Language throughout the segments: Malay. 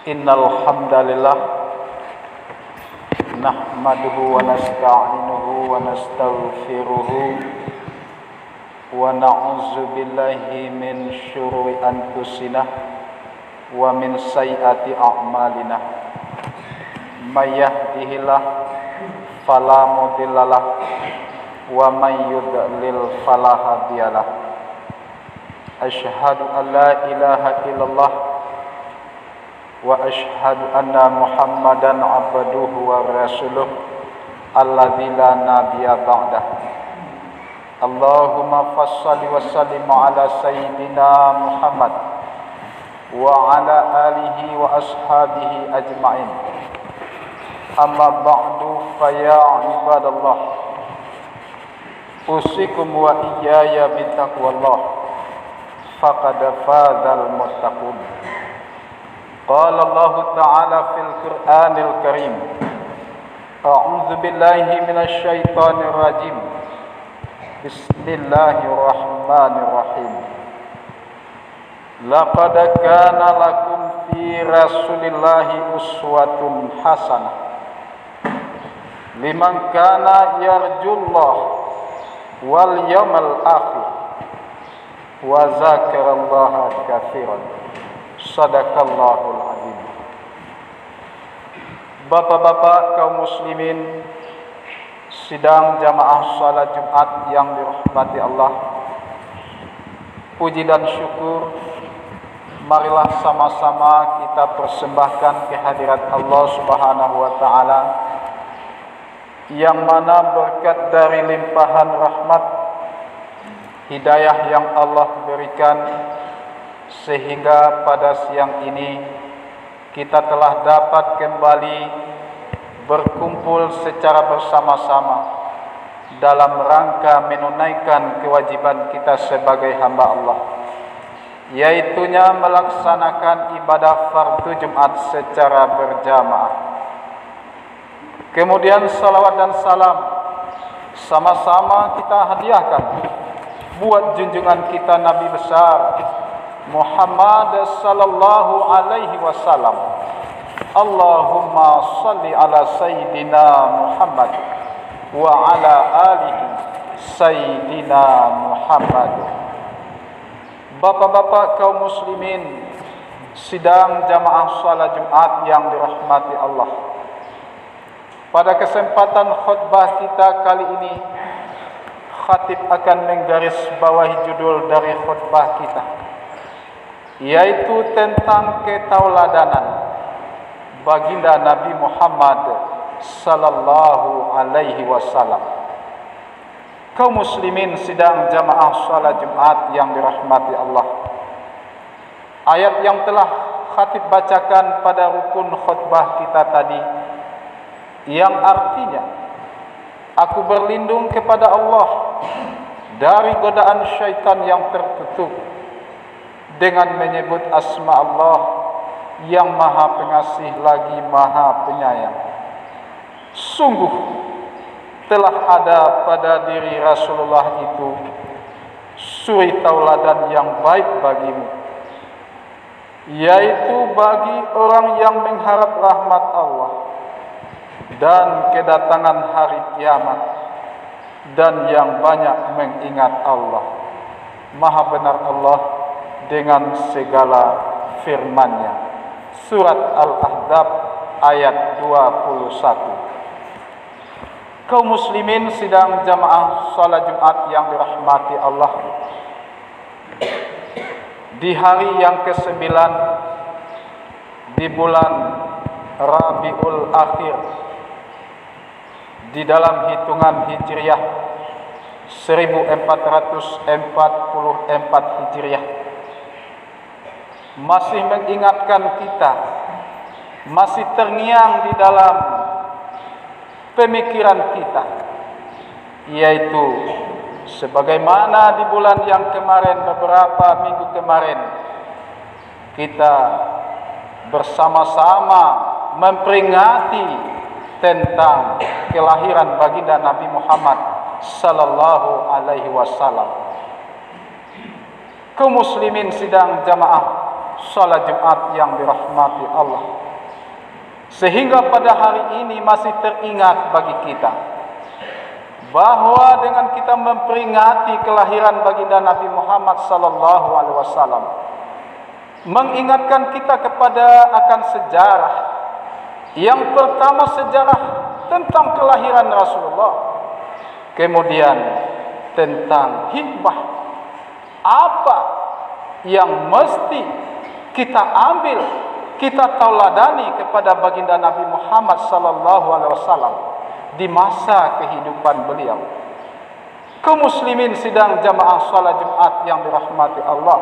Innal hamdalillah nahmaduhu wa nasta'inuhu wa nastaghfiruhu wa na'udzu billahi min syururi anfusina wa min sayyiati a'malina. May yahdihillah fala mudhillalah wa may yudlil fala hadiyalah. Asyhadu an la ilaha illallah wa asyhadu anna Muhammadan abduhu wa rasuluh alladzi la nabiyya ba'dah. Allahumma fassalli wa sallim ala sayyidina Muhammad wa ala alihi wa ashabihi ajma'in. Amma ba'du fa ya ibadallah, usikum wa iyaya bittaqwallah, faqad fazal muttaqun. Qala Allah Ta'ala fil Qur'anil Karim, a'udzu billahi minasy syaithanir rajim. Bismillahirrahmanirrahim. Laqad kana lakum fi Rasulillahi uswatun hasanah liman kana yarjullah wal yawmal akhir wa zakarallaha katsiran. Sadaqallahul azim. Bapak-bapak kaum muslimin sidang jamaah salat Jumat yang dirahmati Allah, puji dan syukur marilah sama-sama kita persembahkan kehadirat Allah Subhanahu wa taala, yang mana berkat dari limpahan rahmat hidayah yang Allah berikan, sehingga pada siang ini kita telah dapat kembali berkumpul secara bersama-sama dalam rangka menunaikan kewajiban kita sebagai hamba Allah, yaitunya melaksanakan ibadah fardu Jumat secara berjamaah. Kemudian salawat dan salam sama-sama kita hadiahkan buat junjungan kita Nabi besar Muhammad sallallahu alaihi wasallam. Allahumma salli ala sayyidina Muhammad wa ala alihi sayyidina Muhammad. Bapak-bapak kaum muslimin sidang jamaah salat Jumat yang dirahmati Allah, pada kesempatan khutbah kita kali ini, khatib akan menggarisbawahi judul dari khutbah kita, yaitu tentang ketauladanan baginda Nabi Muhammad sallallahu alaihi wasallam. Kaum muslimin sidang jamaah salat Jumat yang dirahmati Allah, ayat yang telah khatib bacakan pada rukun khutbah kita tadi, yang artinya aku berlindung kepada Allah dari godaan syaitan yang terkutuk, dengan menyebut asma Allah yang maha pengasih lagi maha penyayang. Sungguh telah ada pada diri Rasulullah itu suri tauladan yang baik bagimu, yaitu bagi orang yang mengharap rahmat Allah dan kedatangan hari kiamat, dan yang banyak mengingat Allah. Maha benar Allah dengan segala firman-Nya. Surat Al-Ahzab ayat 21. Kaum muslimin sidang jamaah salat Jumat yang dirahmati Allah, di hari yang ke-9 di bulan Rabiul Akhir, di dalam hitungan Hijriah 1444 Hijriah, masih mengingatkan kita, masih terngiang di dalam pemikiran kita, yaitu sebagaimana di bulan yang kemarin, beberapa minggu kemarin, kita bersama-sama memperingati tentang kelahiran baginda Nabi Muhammad sallallahu alaihi wasallam. Kaum muslimin sidang jamaah salat Jumat yang dirahmati Allah, sehingga pada hari ini masih teringat bagi kita bahwa dengan kita memperingati kelahiran baginda Nabi Muhammad sallallahu alaihi wasallam, mengingatkan kita kepada akan sejarah. Yang pertama, sejarah tentang kelahiran Rasulullah, kemudian tentang hikmah apa yang mesti kita ambil, kita tauladani kepada baginda Nabi Muhammad sallallahu alaihi wasallam di masa kehidupan beliau. Kaum muslimin sidang jamaah salat Jumat yang dirahmati Allah,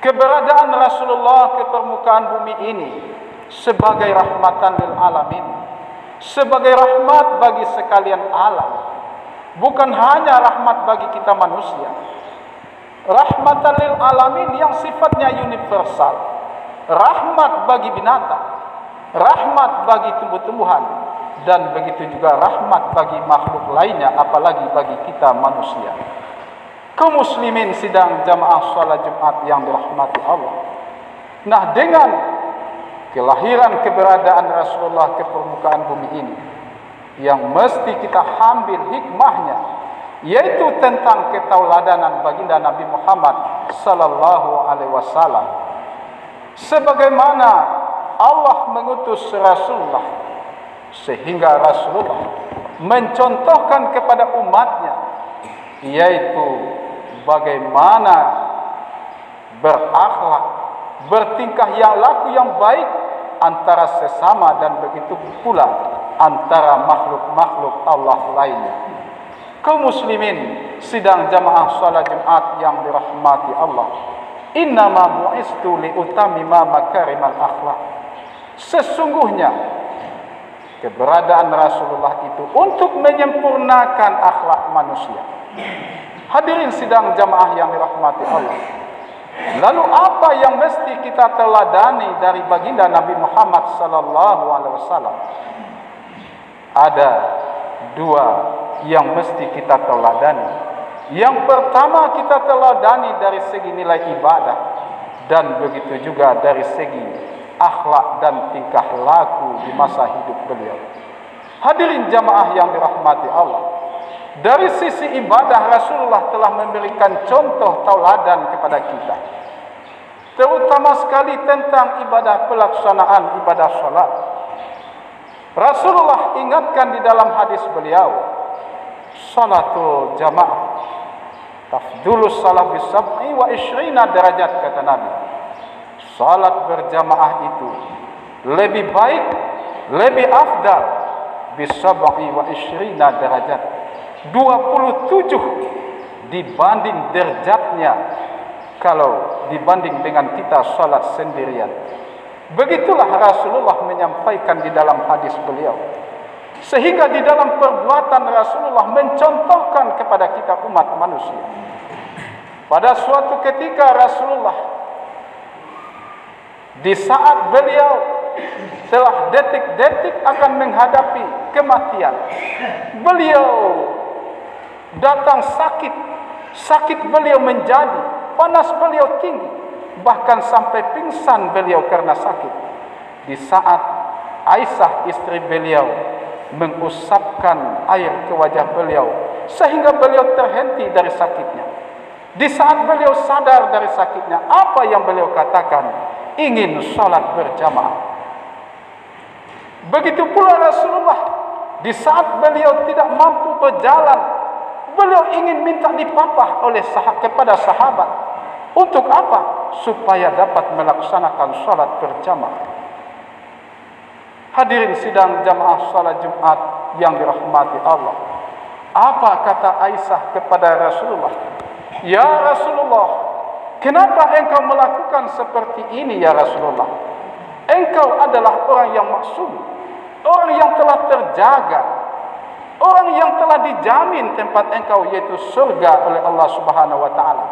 keberadaan Rasulullah ke permukaan bumi ini sebagai rahmatan lil alamin, sebagai rahmat bagi sekalian alam, bukan hanya rahmat bagi kita manusia, rahmatan lil alamin yang sifatnya universal, rahmat bagi binatang, rahmat bagi tumbuh-tumbuhan, dan begitu juga rahmat bagi makhluk lainnya, apalagi bagi kita manusia. Kaum muslimin sidang jamaah salat Jumat yang dirahmati Allah. Nah, dengan kelahiran keberadaan Rasulullah ke permukaan bumi ini, yang mesti kita ambil hikmahnya, yaitu tentang ketauladanan baginda Nabi Muhammad sallallahu alaihi wasallam. Sebagaimana Allah mengutus Rasulullah, sehingga Rasulullah mencontohkan kepada umatnya, yaitu bagaimana berakhlak, bertingkah yang laku yang baik antara sesama dan begitu pula antara makhluk-makhluk Allah lainnya. Kaum muslimin sidang jamaah salat Jumat yang dirahmati Allah, innama bu'istu liutamima makarimal akhlak. Sesungguhnya keberadaan Rasulullah itu untuk menyempurnakan akhlak manusia. Hadirin sidang jamaah yang dirahmati Allah, lalu apa yang mesti kita teladani dari baginda Nabi Muhammad sallallahu alaihi wasallam? Ada dua yang mesti kita teladani. Yang pertama, kita teladani dari segi nilai ibadah, dan begitu juga dari segi akhlak dan tingkah laku di masa hidup beliau. Hadirin jamaah yang dirahmati Allah, dari sisi ibadah Rasulullah telah memberikan contoh tauladan kepada kita, terutama sekali tentang ibadah pelaksanaan ibadah salat. Rasulullah ingatkan di dalam hadis beliau, salatul jamaah tafdulus salat bisab'i wa isyrina derajat, kata Nabi. Salat berjamaah itu lebih baik, lebih afdal bisab'i wa isyrina derajat, 27 dibanding derajatnya kalau dibanding dengan kita salat sendirian. Begitulah Rasulullah menyampaikan di dalam hadis beliau, sehingga di dalam perbuatan Rasulullah mencontohkan kepada kita umat manusia. Pada suatu ketika Rasulullah, di saat beliau telah detik-detik akan menghadapi kematian, beliau datang sakit. Sakit beliau menjadi, panas beliau tinggi, bahkan sampai pingsan beliau karena sakit. Di saat Aisyah istri beliau mengusapkan air ke wajah beliau sehingga beliau terhenti dari sakitnya. Di saat beliau sadar dari sakitnya, apa yang beliau katakan? Ingin salat berjamaah. Begitu pula Rasulullah, di saat beliau tidak mampu berjalan, beliau ingin minta dipapah oleh kepada sahabat. Untuk apa? Supaya dapat melaksanakan salat berjamaah. Hadirin sidang jamaah salat Jumat yang dirahmati Allah, apa kata Aisyah kepada Rasulullah? Ya Rasulullah, kenapa engkau melakukan seperti ini ya Rasulullah? Engkau adalah orang yang maksum, orang yang telah terjaga, orang yang telah dijamin tempat engkau, yaitu surga, oleh Allah Subhanahu wa taala.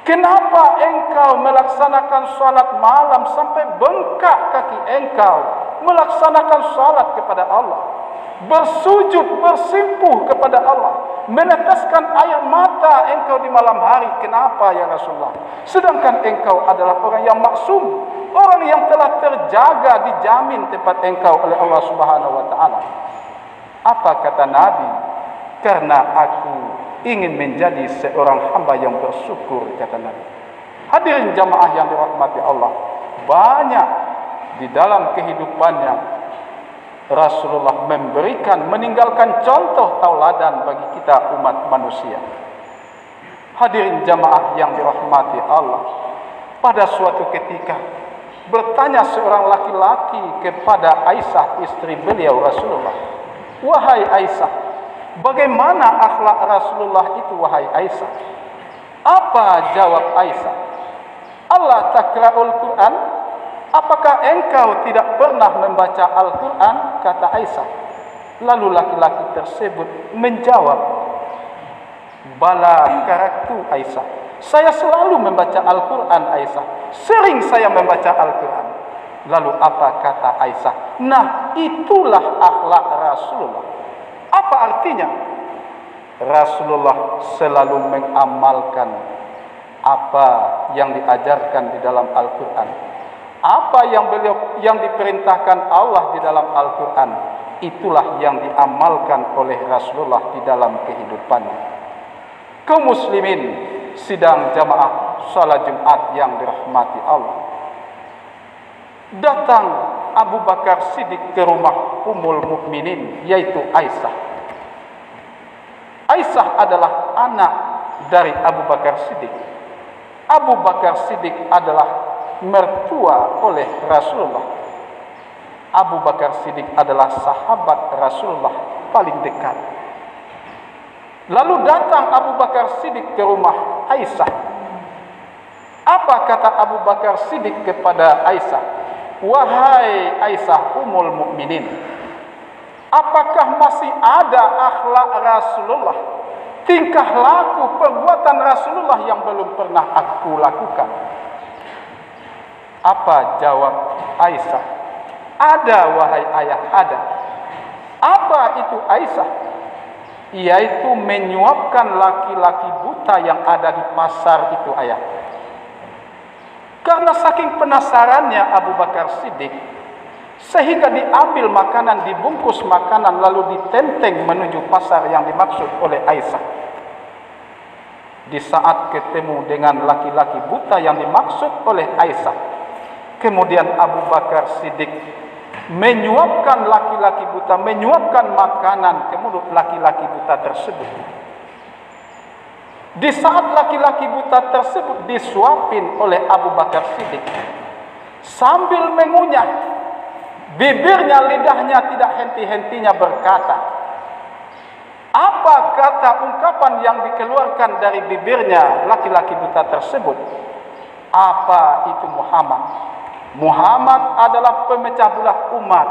Kenapa engkau melaksanakan salat malam sampai bengkak kaki engkau melaksanakan salat kepada Allah, bersujud, bersimpuh kepada Allah, meneteskan air mata engkau di malam hari. Kenapa ya Rasulullah? Sedangkan engkau adalah orang yang maksum, orang yang telah terjaga, dijamin tempat engkau oleh Allah Subhanahu wa taala. Apa kata Nabi? Karena aku ingin menjadi seorang hamba yang bersyukur, kata Nabi. Hadirin jamaah yang dirahmati Allah, banyak di dalam kehidupannya Rasulullah meninggalkan contoh tauladan bagi kita umat manusia. Hadirin jamaah yang dirahmati Allah, pada suatu ketika bertanya seorang laki-laki kepada Aisyah, istri beliau Rasulullah, "Wahai Aisyah, bagaimana akhlak Rasulullah itu wahai Aisyah?" Apa jawab Aisyah? "Allah takra'ul Quran? Apakah engkau tidak pernah membaca Al-Quran?" kata Aisyah. Lalu laki-laki tersebut menjawab, "Bala karaktu Aisyah. Saya selalu membaca Al-Quran Aisyah. Sering saya membaca Al-Quran." Lalu apa kata Aisyah? "Nah, itulah akhlak Rasulullah." Apa artinya? Rasulullah selalu mengamalkan apa yang diajarkan di dalam Al-Quran. Apa yang diperintahkan Allah di dalam Al-Quran, itulah yang diamalkan oleh Rasulullah di dalam kehidupannya. Kaum muslimin sidang jamaah salat Jumat yang dirahmati Allah, datang Abu Bakar Siddiq ke rumah Ummul Mukminin, yaitu Aisyah. Aisyah adalah anak dari Abu Bakar Siddiq. Abu Bakar Siddiq adalah mertua oleh Rasulullah. Abu Bakar Siddiq adalah sahabat Rasulullah paling dekat. Lalu datang Abu Bakar Siddiq ke rumah Aisyah. Apa kata Abu Bakar Siddiq kepada Aisyah? "Wahai Aisyah Ummul Mukminin, apakah masih ada akhlak Rasulullah, tingkah laku perbuatan Rasulullah yang belum pernah aku lakukan?" Apa jawab Aisyah? "Ada wahai ayah, ada." Apa itu Aisyah? Yaitu menyuapkan laki-laki buta yang ada di pasar itu, ayah. Karena saking penasarannya Abu Bakar Siddiq, sehingga diambil makanan, dibungkus makanan, lalu ditenteng menuju pasar yang dimaksud oleh Aisyah. Di saat ketemu dengan laki-laki buta yang dimaksud oleh Aisyah, kemudian Abu Bakar Siddiq menyuapkan laki-laki buta, menyuapkan makanan ke mulut laki-laki buta tersebut. Di saat laki-laki buta tersebut disuapin oleh Abu Bakar Siddiq, sambil mengunyah, bibirnya, lidahnya tidak henti-hentinya berkata, apa kata ungkapan yang dikeluarkan dari bibirnya laki-laki buta tersebut? Apa itu Muhammad? Muhammad adalah pemecah belah umat.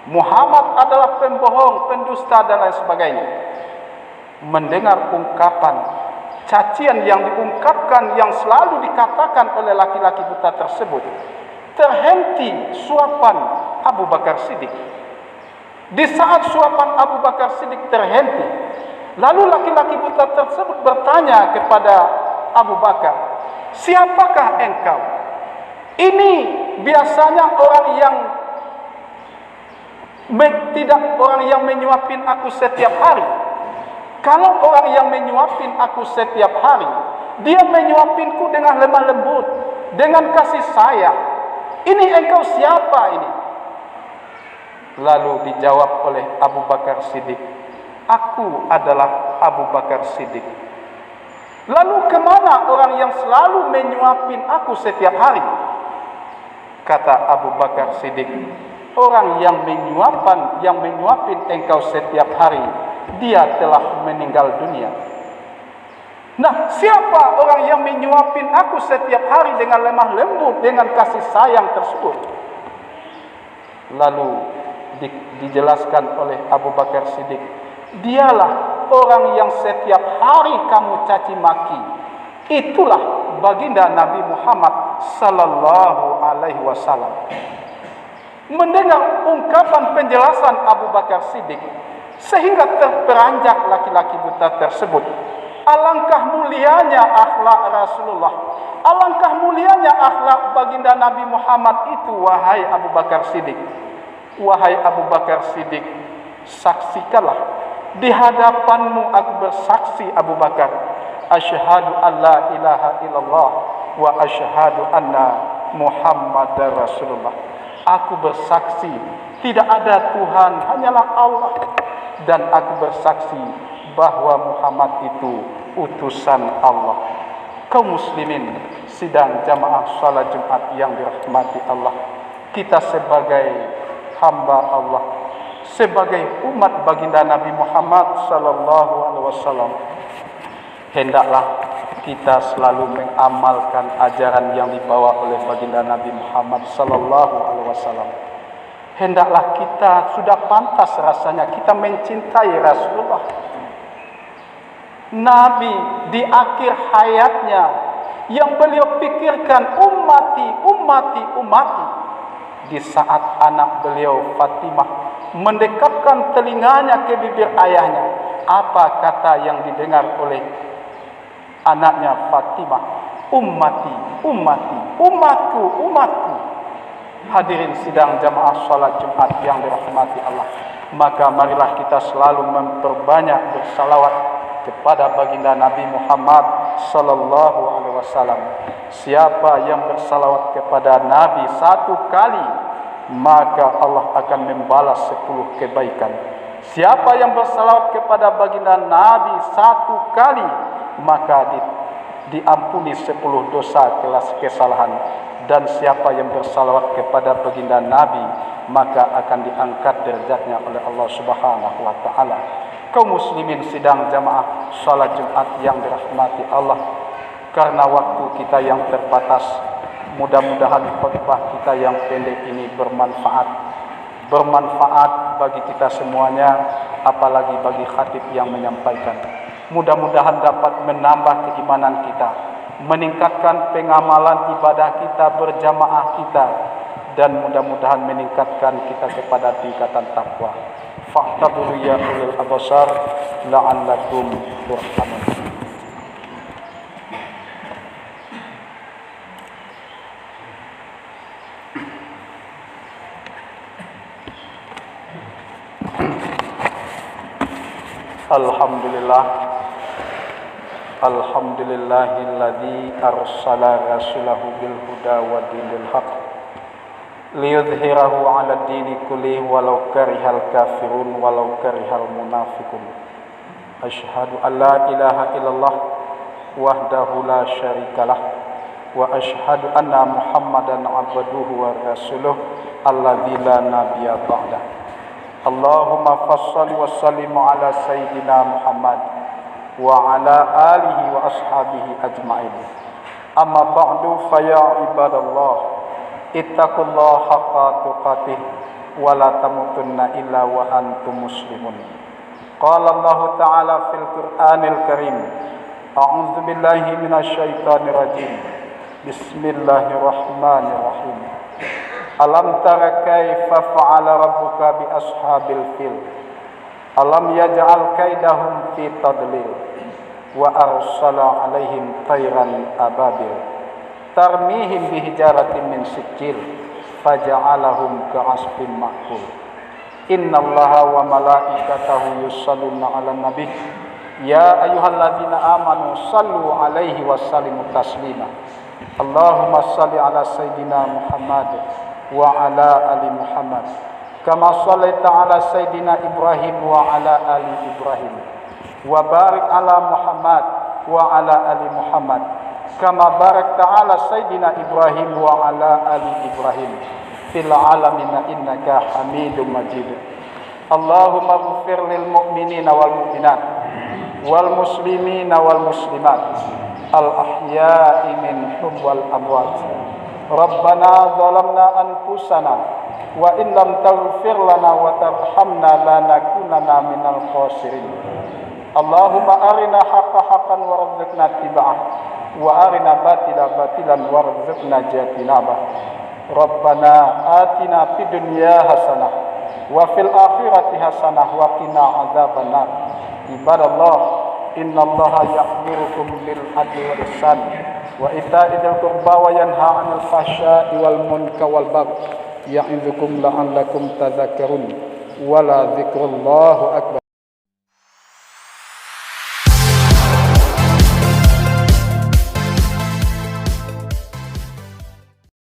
Muhammad adalah pembohong, pendusta dan lain sebagainya. Mendengar ungkapan cacian yang diungkapkan, yang selalu dikatakan oleh laki-laki buta tersebut, terhenti suapan Abu Bakar Siddiq. Di saat suapan Abu Bakar Siddiq terhenti, lalu laki-laki buta tersebut bertanya kepada Abu Bakar, "Siapakah engkau? Ini biasanya orang yang menyuapin aku setiap hari. Kalau orang yang menyuapin aku setiap hari, dia menyuapinku dengan lemah lembut, dengan kasih sayang. Ini engkau siapa ini?" Lalu dijawab oleh Abu Bakar Siddiq, "Aku adalah Abu Bakar Siddiq." "Lalu kemana orang yang selalu menyuapin aku setiap hari?" Kata Abu Bakar Siddiq, "Orang yang menyuapin engkau setiap hari, dia telah meninggal dunia." Nah, siapa orang yang menyuapin aku setiap hari dengan lemah lembut, dengan kasih sayang tersebut? Lalu dijelaskan oleh Abu Bakar Siddiq, "Dialah orang yang setiap hari kamu caci maki. Itulah baginda Nabi Muhammad sallallahu alaihi wasallam." Mendengar ungkapan penjelasan Abu Bakar Siddiq, sehingga terperanjak laki-laki buta tersebut. Alangkah mulianya akhlak Rasulullah, alangkah mulianya akhlak baginda Nabi Muhammad itu, wahai Abu Bakar Siddiq. Wahai Abu Bakar Siddiq, saksikanlah di hadapanmu aku bersaksi Abu Bakar, asyhadu an la ilaha illallah wa asyhadu anna Muhammadar Rasulullah. Aku bersaksi tidak ada Tuhan hanyalah Allah, dan aku bersaksi bahwa Muhammad itu utusan Allah. Kaum muslimin sidang jamaah salat Jumat yang dirahmati Allah, kita sebagai hamba Allah, sebagai umat baginda Nabi Muhammad sallallahu alaihi wasallam, hendaklah kita selalu mengamalkan ajaran yang dibawa oleh baginda Nabi Muhammad sallallahu alaihi wasallam. Hendaklah kita, sudah pantas rasanya kita mencintai Rasulullah. Nabi di akhir hayatnya yang beliau pikirkan ummati, ummati, ummati. Di saat anak beliau Fatimah mendekapkan telinganya ke bibir ayahnya, apa kata yang didengar oleh anaknya Fatimah? Ummati, ummati, umatku, umatku. Hadirin sidang jamaah salat Jumat yang dirahmati Allah, maka marilah kita selalu memperbanyak bersalawat kepada baginda Nabi Muhammad sallallahu alaihi wasallam. Siapa yang bersalawat kepada Nabi satu kali, maka Allah akan membalas 10 kebaikan. Siapa yang bersalawat kepada baginda Nabi satu kali, maka diampuni 10 dosa kelas kesalahan. Dan siapa yang bersalawat kepada baginda Nabi, maka akan diangkat derajatnya oleh Allah Subhanahu wa taala. Kaum muslimin sidang jamaah salat Jumat yang dirahmati Allah, karena waktu kita yang terbatas, mudah-mudahan khutbah kita yang pendek ini bermanfaat bagi kita semuanya, apalagi bagi khatib yang menyampaikan. Mudah-mudahan dapat menambah keimanan kita, meningkatkan pengamalan ibadah kita, berjamaah kita, dan mudah-mudahan meningkatkan kita kepada tingkatan takwa. Fa'taburu ya ulil absar la'allakum turhamun. Alhamdulillah, alhamdulillahilladzi arsala rasulahu bil huda wa dinil haq liyudhhirahu 'ala dini kullihi walau karihal kafirun walau karihal munafiqun. Asyhadu an la ilaha illallah wahdahu la syarikalah wa asyhadu anna Muhammadan 'abduhu wa rasuluh alladzi la nabiyya ba'dah. Allahumma fassalli wa sallim ala sayyidina Muhammad wa ala alihi wa ashabihi ajma'in. Amma ba'du, fa ya ibadallah, ittaqullaha haqqa tuqatih wa la tamutunna illa wa antum muslimun. Qala Allah ta'ala fil Qur'anil Karim, a'udzu billahi minasy syaithanir rajim. Bismillahirrahmanirrahim. Alam tara kaifa fa'ala rabbuka bi ashabil fil, alam yaj'al kaidahum fi tadlil wa arsala 'alaihim tayran ababil tarmihim bi hijaratin min sijil faja'alahum ka'asfin ma'kul. Innallaha wa malaikatahu yusholluna 'alan nabi ya ayyuhalladzina amanu shallu 'alaihi wa sallimu taslima. Allahumma shalli 'ala sayyidina Muhammad wa ala ali Muhammad kama shallaita ala sayyidina Ibrahim wa ala ali Ibrahim wa barik ala Muhammad wa ala ali Muhammad kama barakta ala sayyidina Ibrahim wa ala ali Ibrahim fil alamin innaka Hamidum Majid. Allahumma ighfir lil mu'minina wal mu'minat wal muslimina wal muslimat al ahya'i minhum wal amwat. Rabbana zalamna anfusana wa in lam taghfir lana wa tarhamna lanakunanna minal khasirin. Allahumma arina haqqa haqqan warzuqna ittiba'ah wa arina batila batilan warzuqna ijtinabah. Rabbana atina fid dunya hasanah wa fil akhirati hasanah wa qina adzabannar. Ibadallah, innallaha ya'murukum bil adli wal ihsan wa ita'i dzil qurba wa yanha 'anil fahsya'i wal munkari wal baghi ya'idzukum la'allakum tadhakkarun. Wa la dzikrullahu akbar.